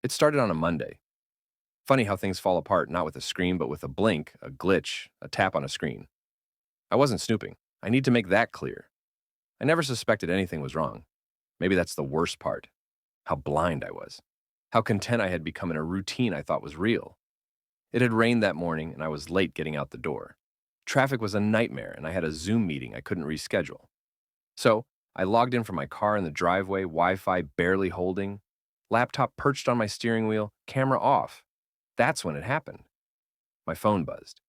It started on a Monday. Funny how things fall apart, not with a scream, but with a blink, a glitch, a tap on a screen. I wasn't snooping. I need to make that clear. I never suspected anything was wrong. Maybe that's the worst part. How blind I was. How content I had become in a routine I thought was real. It had rained that morning, and I was late getting out the door. Traffic was a nightmare, and I had a Zoom meeting I couldn't reschedule. So, I logged in from my car in the driveway, Wi-Fi barely holding, laptop perched on my steering wheel, camera off. That's when it happened. My phone buzzed.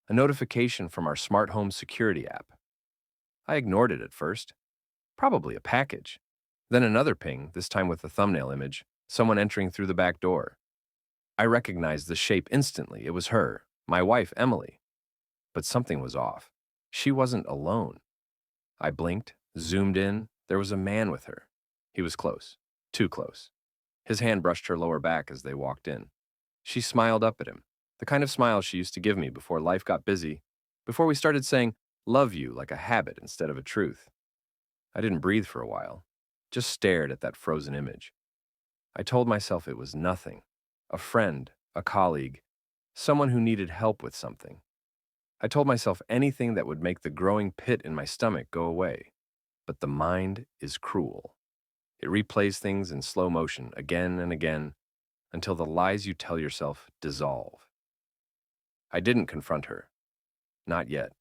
A notification from our smart home security app. I ignored it at first. Probably a package. Then another ping, this time with a thumbnail image, someone entering through the back door. I recognized the shape instantly. It was her, my wife, Emily. But something was off. She wasn't alone. I blinked, zoomed in. There was a man with her. He was close. Too close. His hand brushed her lower back as they walked in. She smiled up at him, the kind of smile she used to give me before life got busy, before we started saying, love you, like a habit instead of a truth. I didn't breathe for a while, just stared at that frozen image. I told myself it was nothing. A friend, a colleague, someone who needed help with something. I told myself anything that would make the growing pit in my stomach go away. But the mind is cruel. It replays things in slow motion again and again until the lies you tell yourself dissolve. I didn't confront her. Not yet.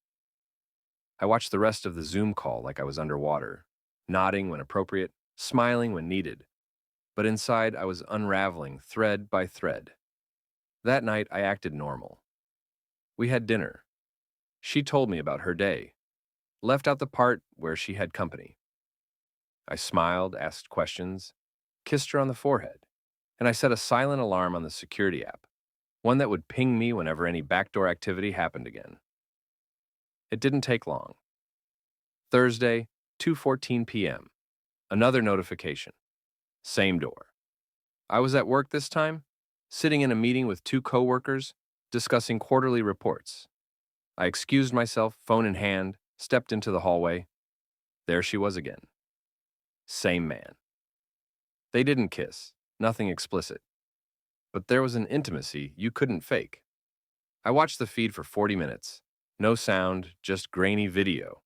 I watched the rest of the Zoom call like I was underwater, nodding when appropriate, smiling when needed. But inside, I was unraveling thread by thread. That night, I acted normal. We had dinner. She told me about her day, left out the part where she had company. I smiled, asked questions, kissed her on the forehead, and I set a silent alarm on the security app, one that would ping me whenever any backdoor activity happened again. It didn't take long. Thursday, 2:14 p.m. Another notification. Same door. I was at work this time, sitting in a meeting with two coworkers, discussing quarterly reports. I excused myself, phone in hand, stepped into the hallway. There she was again. Same man. They didn't kiss, nothing explicit. But there was an intimacy you couldn't fake. I watched the feed for 40 minutes. No sound, just grainy video.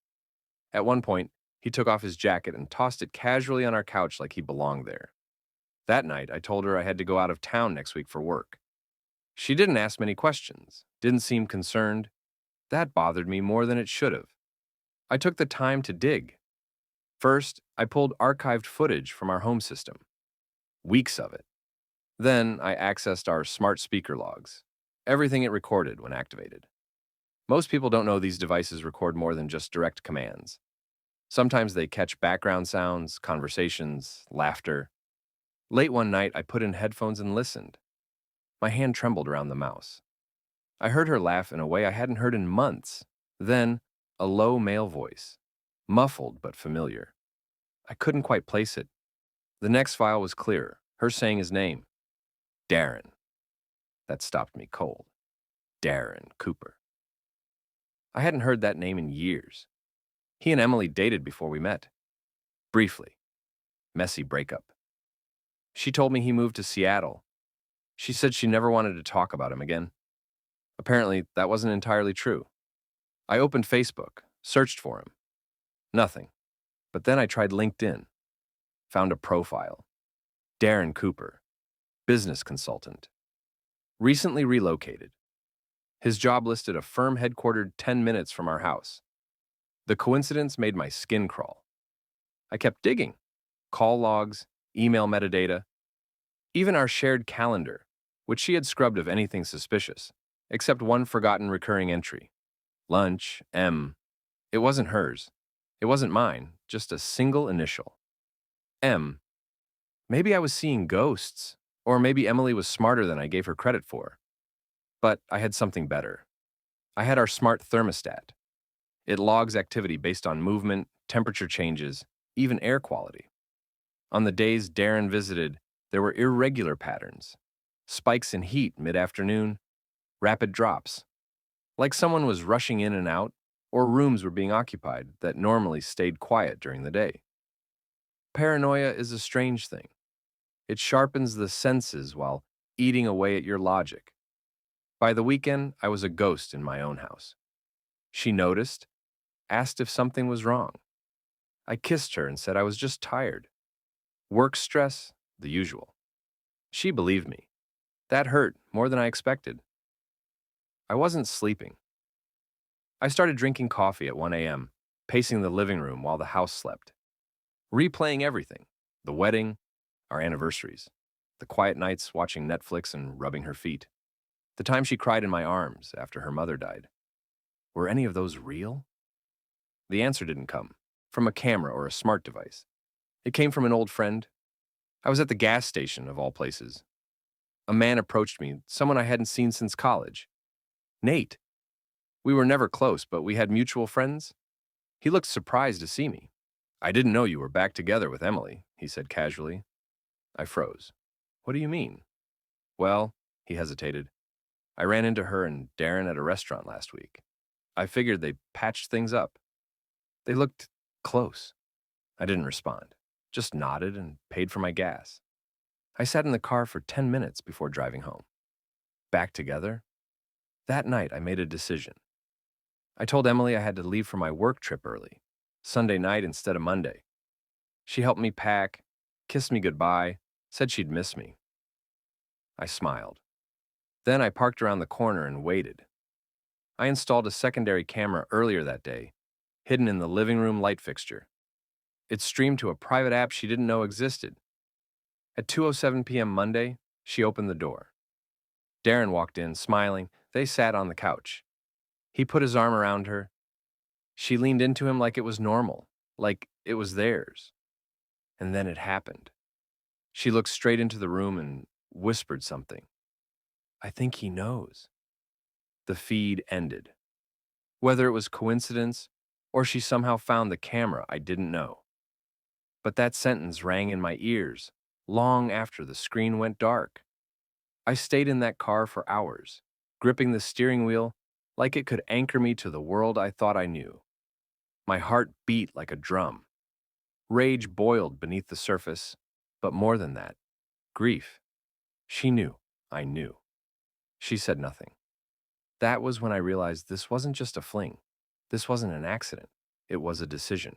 At one point, he took off his jacket and tossed it casually on our couch like he belonged there. That night, I told her I had to go out of town next week for work. She didn't ask many questions, didn't seem concerned. That bothered me more than it should have. I took the time to dig. First, I pulled archived footage from our home system. Weeks of it. Then, I accessed our smart speaker logs. Everything it recorded when activated. Most people don't know these devices record more than just direct commands. Sometimes they catch background sounds, conversations, laughter. Late one night, I put in headphones and listened. My hand trembled around the mouse. I heard her laugh in a way I hadn't heard in months. Then, a low male voice. Muffled but familiar. I couldn't quite place it. The next file was clearer, her saying his name. Darren. That stopped me cold. Darren Cooper. I hadn't heard that name in years. He and Emily dated before we met. Briefly. Messy breakup. She told me he moved to Seattle. She said she never wanted to talk about him again. Apparently, that wasn't entirely true. I opened Facebook, searched for him. Nothing. But then I tried LinkedIn. Found a profile. Darren Cooper. Business consultant. Recently relocated. His job listed a firm headquartered 10 minutes from our house. The coincidence made my skin crawl. I kept digging. Call logs, email metadata, even our shared calendar, which she had scrubbed of anything suspicious, except one forgotten recurring entry. Lunch, M. It wasn't hers. It wasn't mine, just a single initial. M. Maybe I was seeing ghosts, or maybe Emily was smarter than I gave her credit for. But I had something better. I had our smart thermostat. It logs activity based on movement, temperature changes, even air quality. On the days Darren visited, there were irregular patterns. Spikes in heat mid-afternoon, rapid drops. Like someone was rushing in and out, or rooms were being occupied that normally stayed quiet during the day. Paranoia is a strange thing. It sharpens the senses while eating away at your logic. By the weekend, I was a ghost in my own house. She noticed, asked if something was wrong. I kissed her and said I was just tired. Work stress, the usual. She believed me. That hurt more than I expected. I wasn't sleeping. I started drinking coffee at 1 a.m., pacing the living room while the house slept, replaying everything: the wedding, our anniversaries, the quiet nights watching Netflix and rubbing her feet, the time she cried in my arms after her mother died. Were any of those real? The answer didn't come from a camera or a smart device. It came from an old friend. I was at the gas station, of all places. A man approached me, someone I hadn't seen since college. Nate. We were never close, but we had mutual friends. He looked surprised to see me. I didn't know you were back together with Emily, he said casually. I froze. What do you mean? Well, he hesitated. I ran into her and Darren at a restaurant last week. I figured they patched things up. They looked close. I didn't respond, just nodded and paid for my gas. I sat in the car for 10 minutes before driving home. Back together? That night, I made a decision. I told Emily I had to leave for my work trip early, Sunday night instead of Monday. She helped me pack, kissed me goodbye, said she'd miss me. I smiled. Then I parked around the corner and waited. I installed a secondary camera earlier that day, hidden in the living room light fixture. It streamed to a private app she didn't know existed. At 2:07 p.m. Monday, she opened the door. Darren walked in, smiling. They sat on the couch. He put his arm around her. She leaned into him like it was normal, like it was theirs. And then it happened. She looked straight into the room and whispered something. I think he knows. The feed ended. Whether it was coincidence or she somehow found the camera, I didn't know. But that sentence rang in my ears long after the screen went dark. I stayed in that car for hours, gripping the steering wheel like it could anchor me to the world I thought I knew. My heart beat like a drum. Rage boiled beneath the surface, but more than that, grief. She knew, I knew. She said nothing. That was when I realized this wasn't just a fling. This wasn't an accident. It was a decision.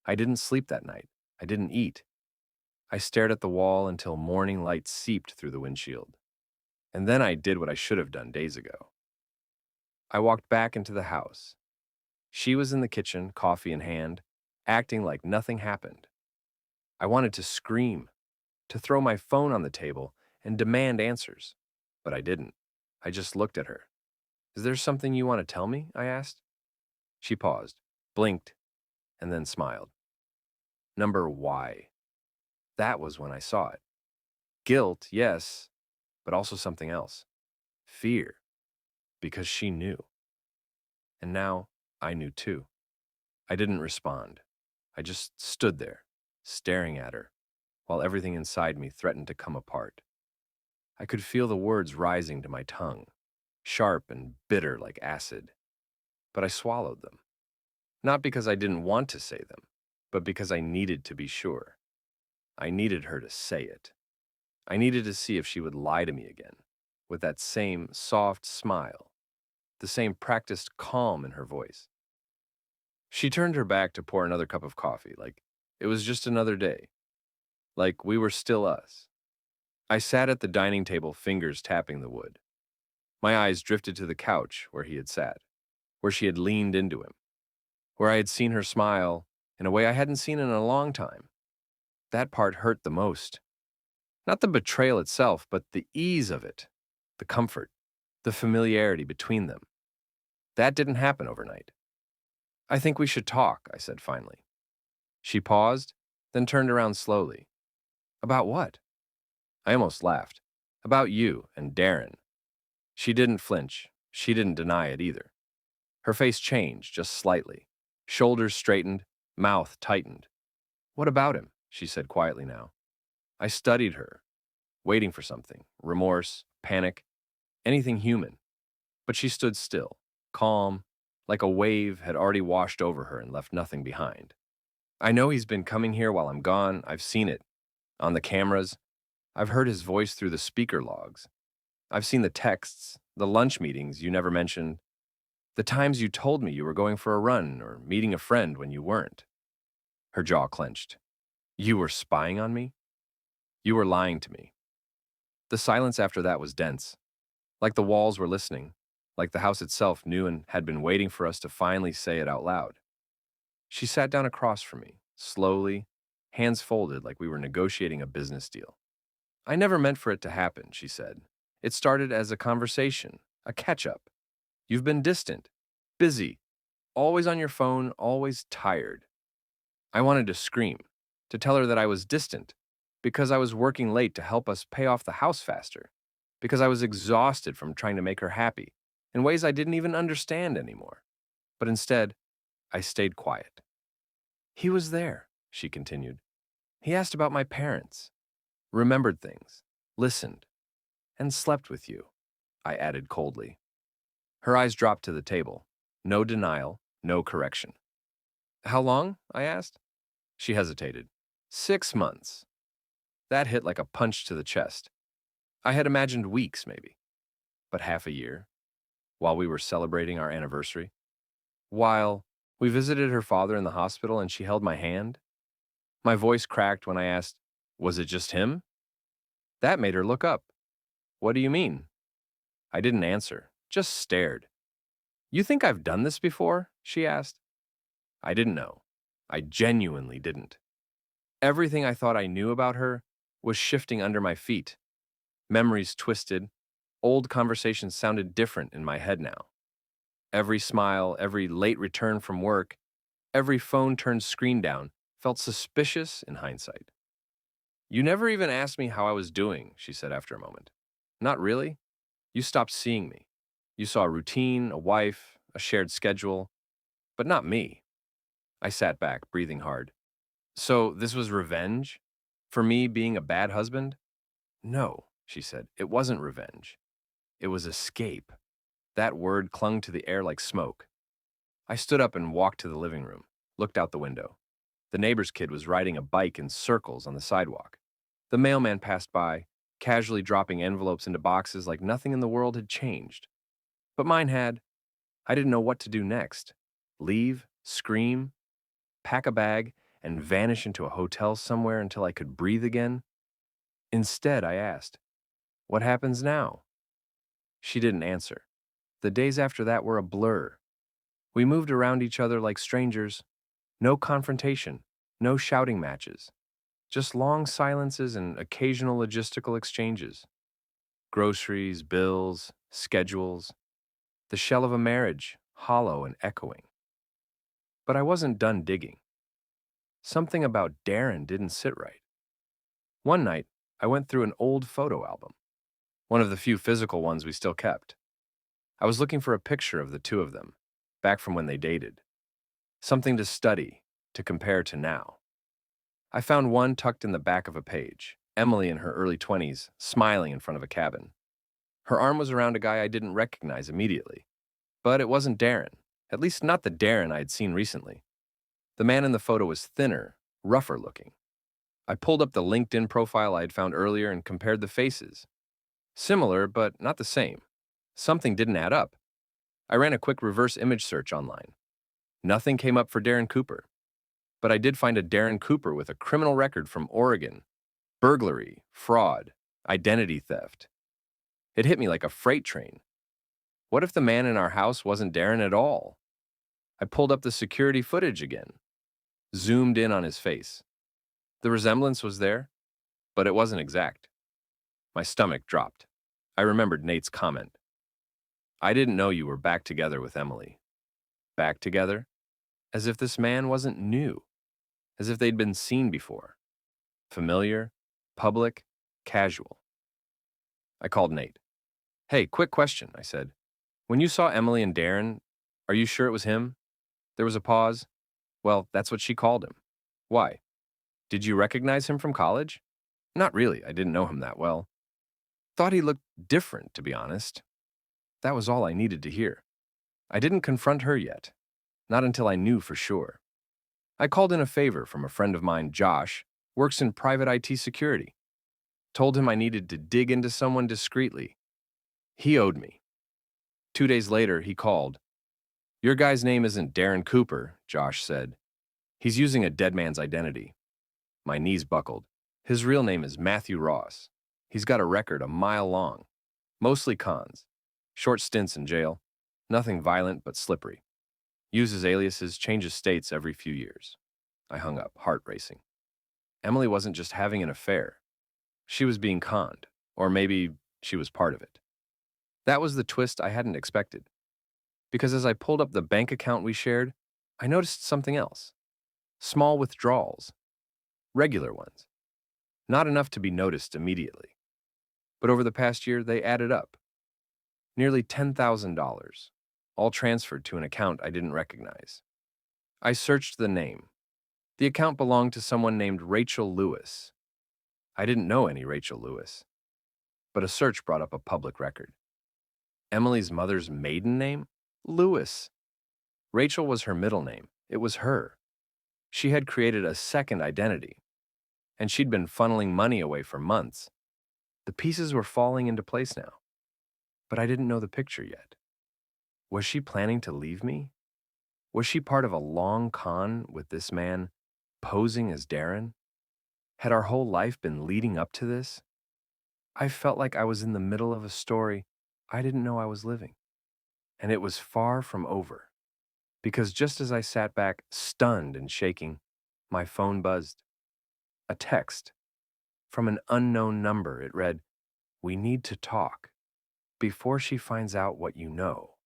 I didn't sleep that night. I didn't eat. I stared at the wall until morning light seeped through the windshield. And then I did what I should have done days ago. I walked back into the house. She was in the kitchen, coffee in hand, acting like nothing happened. I wanted to scream, to throw my phone on the table and demand answers, but I didn't. I just looked at her. Is there something you want to tell me? I asked. She paused, blinked, and then smiled. Number why? That was when I saw it. Guilt, yes, but also something else. Fear, because she knew. And now I knew too. I didn't respond. I just stood there, staring at her, while everything inside me threatened to come apart. I could feel the words rising to my tongue, sharp and bitter like acid. But I swallowed them. Not because I didn't want to say them, but because I needed to be sure. I needed her to say it. I needed to see if she would lie to me again, with that same soft smile, the same practiced calm in her voice. She turned her back to pour another cup of coffee, like it was just another day, like we were still us. I sat at the dining table, fingers tapping the wood. My eyes drifted to the couch where he had sat, where she had leaned into him, where I had seen her smile in a way I hadn't seen in a long time. That part hurt the most. Not the betrayal itself, but the ease of it, the comfort, the familiarity between them. That didn't happen overnight. I think we should talk, I said finally. She paused, then turned around slowly. About what? I almost laughed. About you and Darren. She didn't flinch. She didn't deny it either. Her face changed just slightly. Shoulders straightened, mouth tightened. What about him? She said quietly now. I studied her, waiting for something, remorse, panic, anything human. But she stood still, calm, like a wave had already washed over her and left nothing behind. I know he's been coming here while I'm gone. I've seen it. On the cameras. I've heard his voice through the speaker logs. I've seen the texts, the lunch meetings you never mentioned, the times you told me you were going for a run or meeting a friend when you weren't. Her jaw clenched. You were spying on me? You were lying to me. The silence after that was dense, like the walls were listening, like the house itself knew and had been waiting for us to finally say it out loud. She sat down across from me, slowly, hands folded like we were negotiating a business deal. I never meant for it to happen, she said. It started as a conversation, a catch-up. You've been distant, busy, always on your phone, always tired. I wanted to scream, to tell her that I was distant, because I was working late to help us pay off the house faster, because I was exhausted from trying to make her happy in ways I didn't even understand anymore. But instead, I stayed quiet. He was there, she continued. He asked about my parents, remembered things, listened, and slept with you, I added coldly. Her eyes dropped to the table. No denial, no correction. How long? I asked. She hesitated. 6 months. That hit like a punch to the chest. I had imagined weeks, maybe, but half a year, while we were celebrating our anniversary. While we visited her father in the hospital and she held my hand. My voice cracked when I asked, was it just him? That made her look up. What do you mean? I didn't answer, just stared. You think I've done this before? She asked. I didn't know. I genuinely didn't. Everything I thought I knew about her was shifting under my feet. Memories twisted. Old conversations sounded different in my head now. Every smile, every late return from work, every phone turned screen down felt suspicious in hindsight. You never even asked me how I was doing, she said after a moment. Not really. You stopped seeing me. You saw a routine, a wife, a shared schedule, but not me. I sat back, breathing hard. So this was revenge? For me being a bad husband? No, she said. It wasn't revenge. It was escape. That word clung to the air like smoke. I stood up and walked to the living room, looked out the window. The neighbor's kid was riding a bike in circles on the sidewalk. The mailman passed by, casually dropping envelopes into boxes like nothing in the world had changed. But mine had. I didn't know what to do next. Leave, scream, pack a bag, and vanish into a hotel somewhere until I could breathe again? Instead, I asked, what happens now? She didn't answer. The days after that were a blur. We moved around each other like strangers. No confrontation, no shouting matches. Just long silences and occasional logistical exchanges. Groceries, bills, schedules. The shell of a marriage, hollow and echoing. But I wasn't done digging. Something about Darren didn't sit right. One night, I went through an old photo album, one of the few physical ones we still kept. I was looking for a picture of the two of them, back from when they dated. Something to study, to compare to now. I found one tucked in the back of a page, Emily in her early 20s, smiling in front of a cabin. Her arm was around a guy I didn't recognize immediately. But it wasn't Darren, at least not the Darren I had seen recently. The man in the photo was thinner, rougher looking. I pulled up the LinkedIn profile I had found earlier and compared the faces. Similar, but not the same. Something didn't add up. I ran a quick reverse image search online. Nothing came up for Darren Cooper. But I did find a Darren Cooper with a criminal record from Oregon. Burglary, fraud, identity theft. It hit me like a freight train. What if the man in our house wasn't Darren at all? I pulled up the security footage again, zoomed in on his face. The resemblance was there, but it wasn't exact. My stomach dropped. I remembered Nate's comment. I didn't know you were back together with Emily. Back together? As if this man wasn't new. As if they'd been seen before. Familiar, public, casual. I called Nate. Hey, quick question, I said. When you saw Emily and Darren, are you sure it was him? There was a pause. Well, that's what she called him. Why? Did you recognize him from college? Not really, I didn't know him that well. Thought he looked different, to be honest. That was all I needed to hear. I didn't confront her yet. Not until I knew for sure. I called in a favor from a friend of mine, Josh, works in private IT security. Told him I needed to dig into someone discreetly. He owed me. 2 days later, he called. "Your guy's name isn't Darren Cooper," Josh said. "He's using a dead man's identity." My knees buckled. His real name is Matthew Ross. He's got a record a mile long. Mostly cons. Short stints in jail. Nothing violent but slippery. Uses aliases, changes states every few years. I hung up, heart racing. Emily wasn't just having an affair. She was being conned. Or maybe she was part of it. That was the twist I hadn't expected. Because as I pulled up the bank account we shared, I noticed something else. Small withdrawals. Regular ones. Not enough to be noticed immediately. But over the past year, they added up. Nearly $10,000, all transferred to an account I didn't recognize. I searched the name. The account belonged to someone named Rachel Lewis. I didn't know any Rachel Lewis, but a search brought up a public record. Emily's mother's maiden name? Lewis. Rachel was her middle name. It was her. She had created a second identity, and she'd been funneling money away for months. The pieces were falling into place now, but I didn't know the picture yet. Was she planning to leave me? Was she part of a long con with this man posing as Darren? Had our whole life been leading up to this? I felt like I was in the middle of a story I didn't know I was living. And it was far from over. Because just as I sat back, stunned and shaking, my phone buzzed. A text. From an unknown number, it read, "We need to talk. Before she finds out what you know."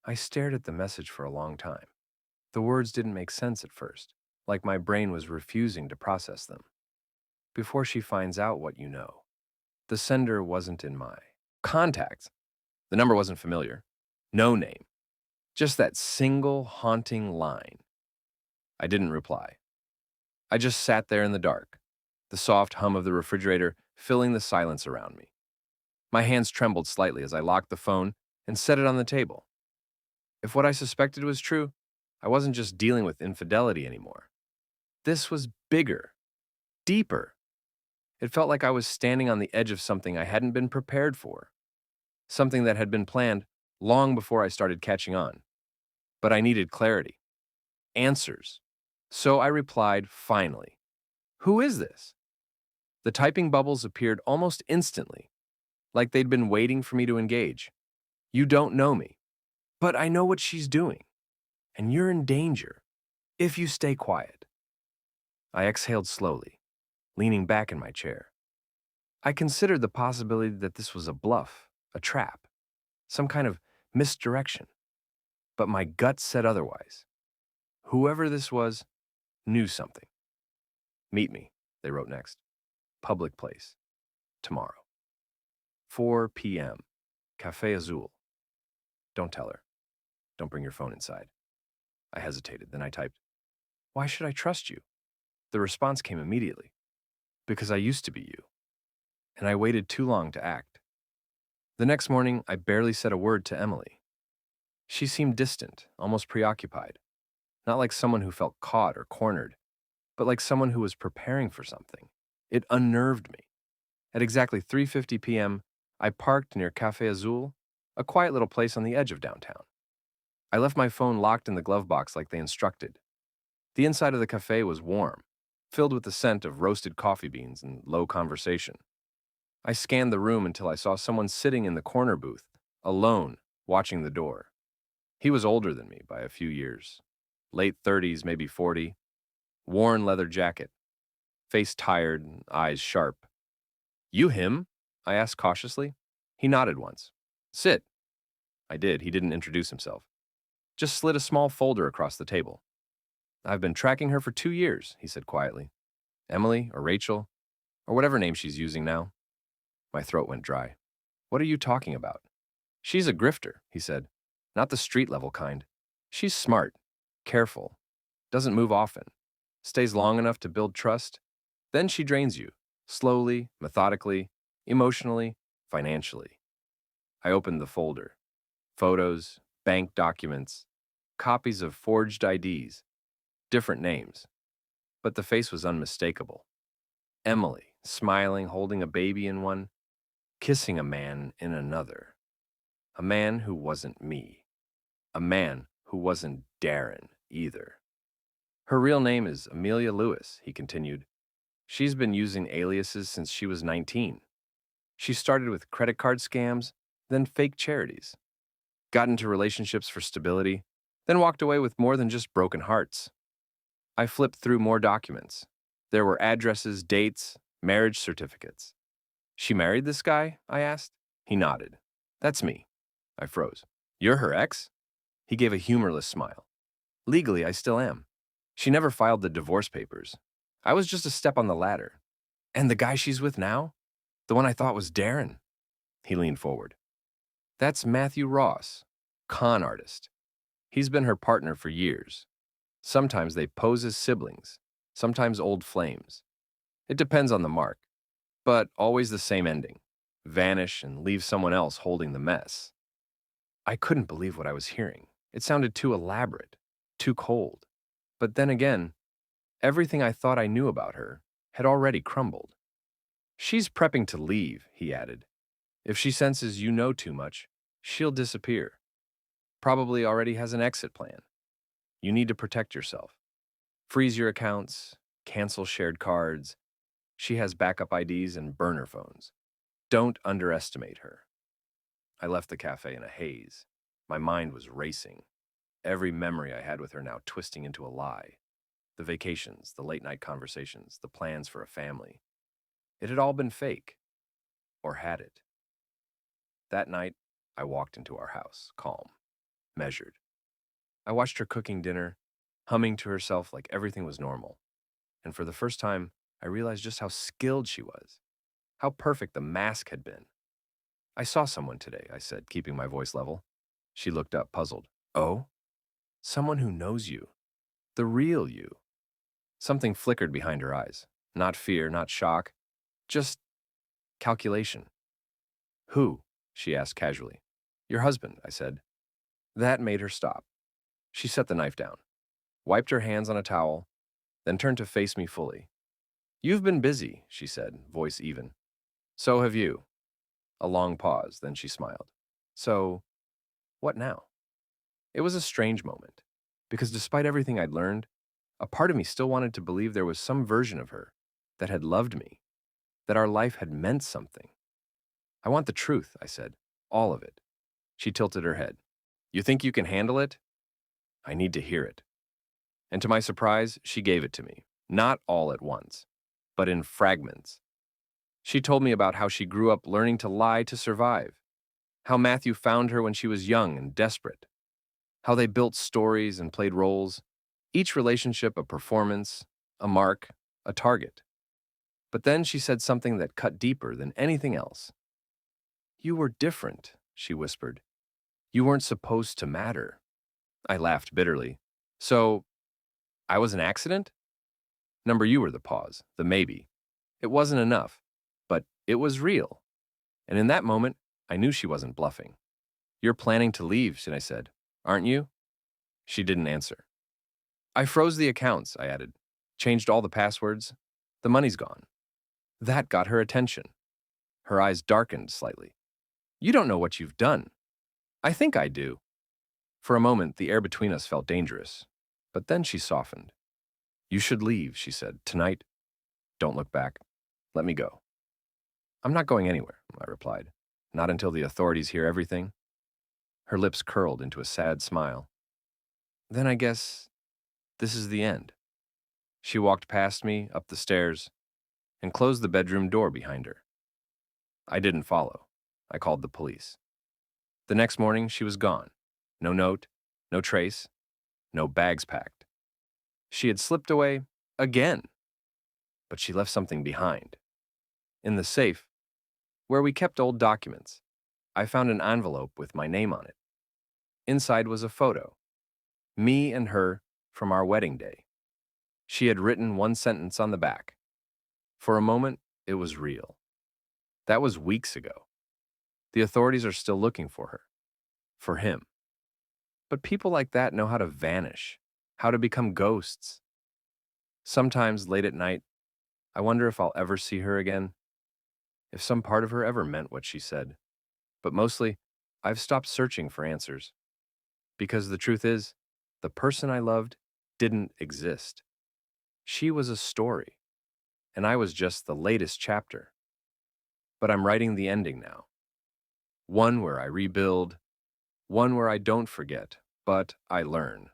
I stared at the message for a long time. The words didn't make sense at first, like my brain was refusing to process them. Before she finds out what you know. The sender wasn't in my contacts. The number wasn't familiar. No name. Just that single haunting line. I didn't reply. I just sat there in the dark, the soft hum of the refrigerator filling the silence around me. My hands trembled slightly as I locked the phone and set it on the table. If what I suspected was true, I wasn't just dealing with infidelity anymore. This was bigger, deeper. It felt like I was standing on the edge of something I hadn't been prepared for, something that had been planned long before I started catching on. But I needed clarity, answers. So I replied, finally, "Who is this?" The typing bubbles appeared almost instantly, like they'd been waiting for me to engage. "You don't know me, but I know what she's doing, and you're in danger if you stay quiet." I exhaled slowly, leaning back in my chair. I considered the possibility that this was a bluff, a trap, some kind of misdirection. But my gut said otherwise. Whoever this was knew something. "Meet me," they wrote next. "Public place. Tomorrow. 4 p.m. Café Azul. Don't tell her. Don't bring your phone inside." I hesitated, then I typed, "Why should I trust you?" The response came immediately. "Because I used to be you. And I waited too long to act." The next morning, I barely said a word to Emily. She seemed distant, almost preoccupied. Not like someone who felt caught or cornered, but like someone who was preparing for something. It unnerved me. At exactly 3:50 p.m., I parked near Café Azul, a quiet little place on the edge of downtown. I left my phone locked in the glove box like they instructed. The inside of the cafe was warm, filled with the scent of roasted coffee beans and low conversation. I scanned the room until I saw someone sitting in the corner booth, alone, watching the door. He was older than me by a few years. Late 30s, maybe 40. Worn leather jacket. Face tired and eyes sharp. "You him?" I asked cautiously. He nodded once. "Sit." I did. He didn't introduce himself. Just slid a small folder across the table. "I've been tracking her for 2 years," he said quietly. "Emily or Rachel, or whatever name she's using now." My throat went dry. "What are you talking about?" "She's a grifter," he said. "Not the street-level kind. She's smart, careful, doesn't move often, stays long enough to build trust. Then she drains you, slowly, methodically, emotionally, financially." I opened the folder. Photos, bank documents, copies of forged IDs, different names. But the face was unmistakable. Emily, smiling, holding a baby in one, kissing a man in another. A man who wasn't me. A man who wasn't Darren either. Her real name is Amelia Lewis, he continued. She's been using aliases since she was 19. She started with credit card scams, then fake charities. Got into relationships for stability, then walked away with more than just broken hearts. I flipped through more documents. There were addresses, dates, marriage certificates. She married this guy? I asked. He nodded. That's me. I froze. You're her ex? He gave a humorless smile. Legally, I still am. She never filed the divorce papers. I was just a step on the ladder. And the guy she's with now? The one I thought was Darren? He leaned forward. That's Matthew Ross, con artist. He's been her partner for years. Sometimes they pose as siblings, sometimes old flames. It depends on the mark, but always the same ending. Vanish and leave someone else holding the mess. I couldn't believe what I was hearing. It sounded too elaborate, too cold. But then again, everything I thought I knew about her had already crumbled. She's prepping to leave, he added. If she senses you know too much, she'll disappear. Probably already has an exit plan. You need to protect yourself. Freeze your accounts, cancel shared cards. She has backup IDs and burner phones. Don't underestimate her. I left the cafe in a haze. My mind was racing. Every memory I had with her now twisting into a lie. The vacations, the late-night conversations, the plans for a family. It had all been fake. Or had it? That night, I walked into our house, calm, measured. I watched her cooking dinner, humming to herself like everything was normal. And for the first time, I realized just how skilled she was, how perfect the mask had been. I saw someone today, I said, keeping my voice level. She looked up, puzzled. Oh? Someone who knows you. The real you. Something flickered behind her eyes. Not fear, not shock. Just calculation. Who? She asked casually. Your husband, I said. That made her stop. She set the knife down, wiped her hands on a towel, then turned to face me fully. You've been busy, she said, voice even. So have you. A long pause, then she smiled. So, what now? It was a strange moment, because despite everything I'd learned, a part of me still wanted to believe there was some version of her that had loved me, that our life had meant something. I want the truth, I said, all of it. She tilted her head. You think you can handle it? I need to hear it. And to my surprise, she gave it to me, not all at once, but in fragments. She told me about how she grew up learning to lie to survive, how Matthew found her when she was young and desperate, how they built stories and played roles, each relationship a performance, a mark, a target. But then she said something that cut deeper than anything else. You were different, she whispered. You weren't supposed to matter. I laughed bitterly. So, I was an accident? Number, you were the pause, the maybe. It wasn't enough, but it was real. And in that moment, I knew she wasn't bluffing. You're planning to leave, I said. Aren't you? She didn't answer. I froze the accounts, I added. Changed all the passwords. The money's gone. That got her attention. Her eyes darkened slightly. You don't know what you've done. I think I do. For a moment, the air between us felt dangerous. But then she softened. You should leave, she said. Tonight. Don't look back. Let me go. I'm not going anywhere, I replied. Not until the authorities hear everything. Her lips curled into a sad smile. Then I guess this is the end. She walked past me, up the stairs, and closed the bedroom door behind her. I didn't follow. I called the police. The next morning, she was gone. No note, no trace, no bags packed. She had slipped away again. But she left something behind. In the safe, where we kept old documents, I found an envelope with my name on it. Inside was a photo. Me and her from our wedding day. She had written one sentence on the back. For a moment, it was real. That was weeks ago. The authorities are still looking for her. For him. But people like that know how to vanish, how to become ghosts. Sometimes, late at night, I wonder if I'll ever see her again, if some part of her ever meant what she said. But mostly, I've stopped searching for answers. Because the truth is, the person I loved didn't exist. She was a story, and I was just the latest chapter. But I'm writing the ending now. One where I rebuild, one where I don't forget, but I learn,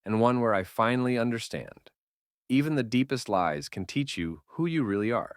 and one where I finally understand. Even the deepest lies can teach you who you really are.